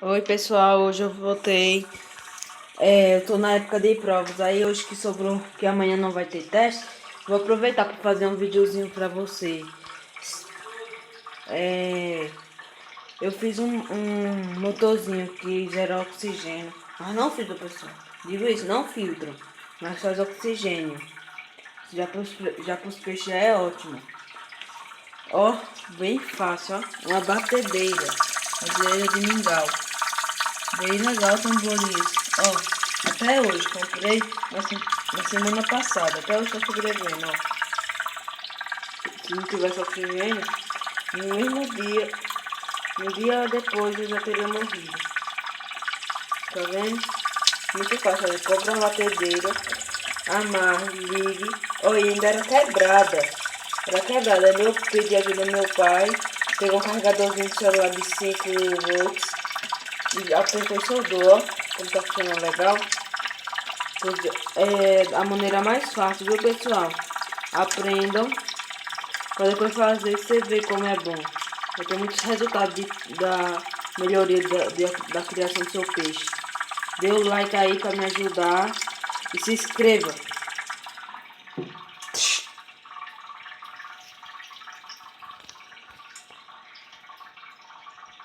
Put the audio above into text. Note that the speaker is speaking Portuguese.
Oi pessoal, hoje eu voltei. Eu tô na época de provas. Aí hoje que sobrou, que amanhã não vai ter teste, vou aproveitar para fazer um videozinho para vocês. Eu fiz um motorzinho que gera oxigênio. Mas não filtro, pessoal. Digo isso, não filtro, mas faz oxigênio. Já pros peixes já é ótimo. Ó, bem fácil, ó. Uma batedeira. Batedeira de mingau. Bem legal, tão bolinhos. Ó, até hoje, comprei na semana passada. Até hoje tá sobrevivendo, ó. Se não tivesse oxigênio, no mesmo dia, um dia depois eu já teria morrido. Tá vendo? Muito fácil, olha. Compra uma batedeira, amarre, ligue. Ó, e ainda era quebrada. Era quebrada. Aí eu pedi ajuda ao meu pai. Pegou um carregadorzinho de celular de 5 volts. E apertou e soldou, ó. Como tá funcionando legal. É a maneira mais fácil, viu pessoal? Aprendam. Para depois fazer, você ver como é bom. Vai ter muitos resultados da melhoria da criação do seu peixe. Dê o like aí para me ajudar. E se inscreva.